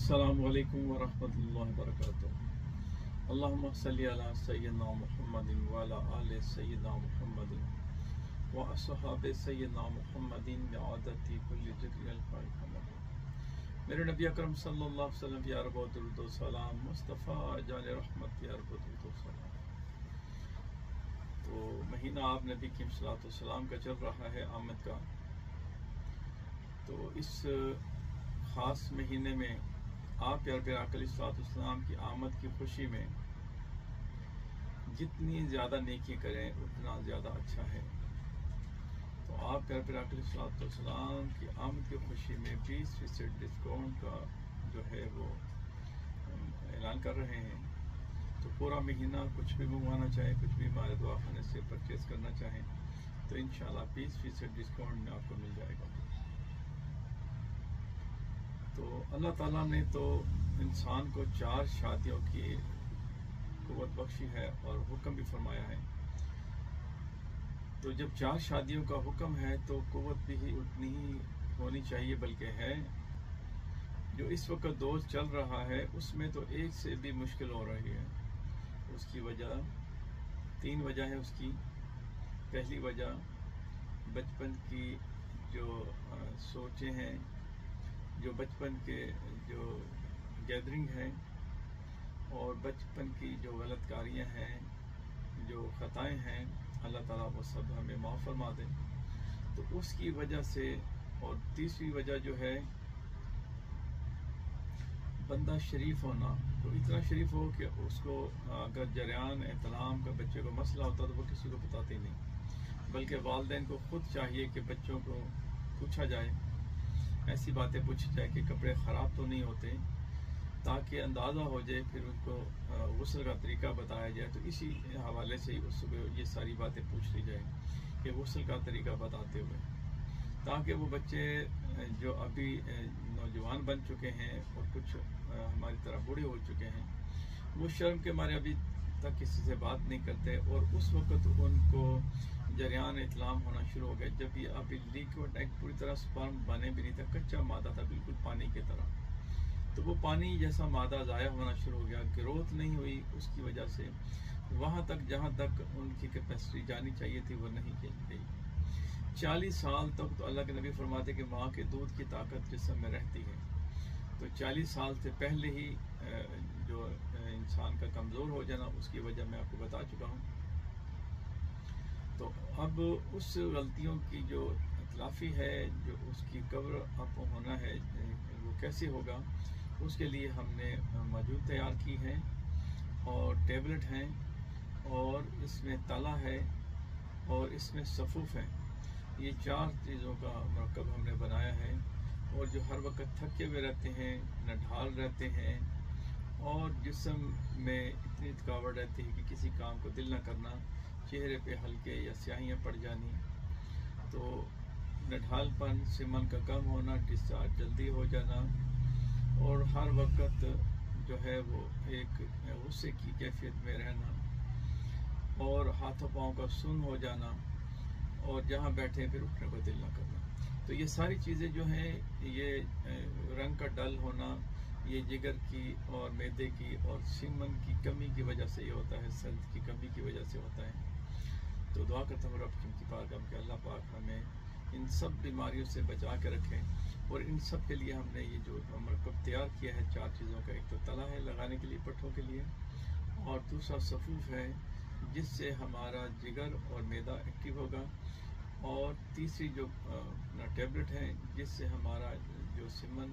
अस्सलामु अलैकुम वरहमतुल्लाहि वबरकातुहू। अल्लाहुम्मा सल्लि अला सय्यिदना मुहम्मदिन व अला आलि सय्यिदना मुहम्मदिन व अस्हाबि सय्यिदना मुहम्मदिन बिअदति कुल्लि ज़िक्रिल फ़ाइल। मेरे नबी अकरम सल्लल्लाहु अलैहि वसल्लम या रब्बो दुरूद व सलाम मुस्तफ़ा जान रहमत या रब्बो दुरूद व सलाम। तो महीना आप नबी की सलातो सलाम का चल रहा है, आमद का। तो इस ख़ास महीने में आप प्यारे प्यारे आका अलैहिस्सलाम की आमद की खुशी में जितनी ज़्यादा नेकी करें उतना ज़्यादा अच्छा है। तो आप प्यारे प्यारे आका अलैहिस्सलाम की आमद की खुशी में 20% डिस्काउंट का जो है वो ऐलान कर रहे हैं। तो पूरा महीना कुछ भी मंगवाना चाहें, कुछ भी हमारे दवाखाने से परचेज़ करना चाहें तो इंशाल्लाह 20% डिस्काउंट में आपको मिल जाएगा। तो अल्लाह ताला ने तो इंसान को 4 शादियों की क़ुव्वत बख्शी है और हुक्म भी फरमाया है। तो जब 4 शादियों का हुक्म है तो क़ुव्वत भी उतनी ही होनी चाहिए, बल्कि है। जो इस वक्त दौर चल रहा है उसमें तो एक से भी मुश्किल हो रही है। उसकी वजह 3 वजह है उसकी। पहली वजह बचपन की जो सोचें हैं, जो बचपन के जो गैदरिंग है और बचपन की जो गलतकारियाँ हैं, जो ख़ताएँ हैं, अल्लाह ताला वो सब हमें माफ़ फरमा दे। तो उसकी वजह से। और तीसरी वजह जो है बंदा शरीफ होना। तो इतना शरीफ हो कि उसको अगर जरियान एहतलाम का बच्चे को मसला होता तो वो किसी को बताते ही नहीं, बल्कि वालिदैन को ख़ुद चाहिए कि बच्चों को पूछा जाए, ऐसी बातें पूछी जाए कि कपड़े ख़राब तो नहीं होते, ताकि अंदाज़ा हो जाए, फिर उनको गुस्ल का तरीका बताया जाए। तो इसी हवाले से ही उसको ये सारी बातें पूछ ली जाए कि गुस्ल का तरीका बताते हुए, ताकि वो बच्चे जो अभी नौजवान बन चुके हैं और कुछ हमारी तरह बूढ़े हो चुके हैं, वो शर्म के मारे अभी तक किसी से बात नहीं करते। और उस वक्त उनको जरियान इतलाम होना शुरू हो गया जब ये अभी लिक्विड एग पूरी तरह स्पर्म बने भी नहीं था, कच्चा मादा था बिल्कुल पानी की तरह। तो वो पानी जैसा मादा ज़ाया होना शुरू हो गया, ग्रोथ नहीं हुई। उसकी वजह से वहाँ तक जहाँ तक उनकी कैपेसिटी जानी चाहिए थी वो नहीं गई। 40 साल तक तो अल्लाह के नबी फरमाते कि माँ के दूध की ताकत जिस्म में रहती है। तो 40 साल से पहले ही जो इंसान का कमज़ोर हो जाना, उसकी वजह मैं आपको बता चुका हूँ। तो अब उस गलतियों की जो इतलाफ़ी है, जो उसकी कवर अप होना है, वो कैसे होगा, उसके लिए हमने मौजूद तैयार की है और टेबलेट हैं और इसमें तला है और इसमें सफ़ूफ़ है। ये 4 चीज़ों का मरकब हमने बनाया है। और जो हर वक्त थके हुए रहते हैं, नढाल रहते हैं और जिस्म में इतनी थकावट रहती है कि किसी काम को दिल न करना, चेहरे पे हल्के या स्याहियाँ पड़ जानी, तो नढालपन, सिमन का कम होना, डिस्चार्ज जल्दी हो जाना और हर वक्त जो है वो एक गुस्से की कैफियत में रहना और हाथों पाँव का सुन्न हो जाना और जहाँ बैठे फिर उठने को दिल न करना। तो ये सारी चीज़ें जो हैं, ये रंग का डल होना, ये जिगर की और मैदे की और सीमन की कमी की वजह से ये होता है, सल्ट की कमी की वजह से होता है। तो दुआ करता हूँ रब की पारगाह कि अल्लाह पाक हमें इन सब बीमारियों से बचा के रखें। और इन सब के लिए हमने ये जो मरकब तैयार किया है 4 चीज़ों का, एक तो तला है लगाने के लिए पट्ठों के लिए, और दूसरा सफ़ूफ़ है जिससे हमारा जिगर और मैदा एक्टिव होगा, और तीसरी जो टेबलेट है जिससे हमारा जो सिमन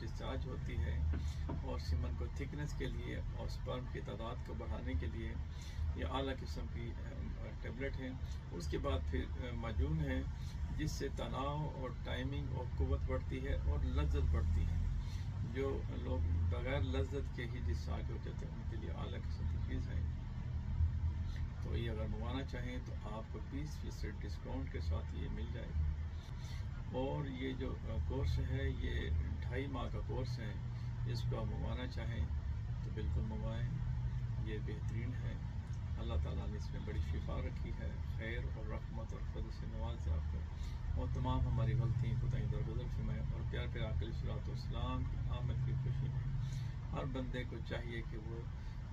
डिस्चार्ज होती है और सिमन को थिकनेस के लिए और स्पर्म की तादाद को बढ़ाने के लिए ये आला किस्म की टेबलेट है। उसके बाद फिर माजून है जिससे तनाव और टाइमिंग और क़ुव्वत बढ़ती है और लज्जत बढ़ती है। जो लोग बगैर लज्जत के ही डिस्चार्ज हो जाते हैं उनके लिए आला किस्म की चीज़ है। तो ये अगर मंगवाना चाहें तो आपको 20% डिस्काउंट के साथ ये मिल जाएगा। और ये जो कोर्स है ये 2.5 माह का कोर्स है। इसको आप मंगवाना चाहें तो बिल्कुल मंगवाएं, ये बेहतरीन है। अल्लाह ताला ने इसमें बड़ी शिफा रखी है, खैर और रहमत और फज़ल से नवाज़ आपको और तमाम हमारी गलतियाँ कोताही दरगुज़र फरमाए और प्यार प्यार आका अलैहिस्सलाम की आमद की खुशी में ہر بندے کو چاہیے کہ وہ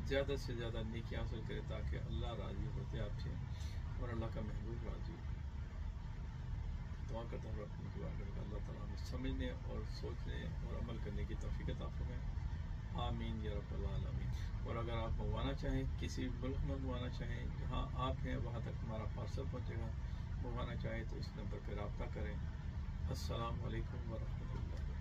زیادہ سے زیادہ نیکی حاصل کرے تاکہ اللہ راضی ہوتے آپ سے اور اللہ کا محبوب راضی ہو. دعا کرتا ہوں اپنی دعا کر کے اللہ تعالیٰ ہمیں سمجھنے اور سوچنے اور عمل کرنے کی توفیق عطا فرمائے. آمین یا رب العالمین. اور اگر آپ منگوانا چاہیں کسی ملک میں منگوانا چاہیں جہاں آپ ہیں وہاں تک ہمارا پارسل پہنچے گا, منگوانا چاہیں تو اس نمبر پہ رابطہ کریں. السلام علیکم ورحمۃ اللہ.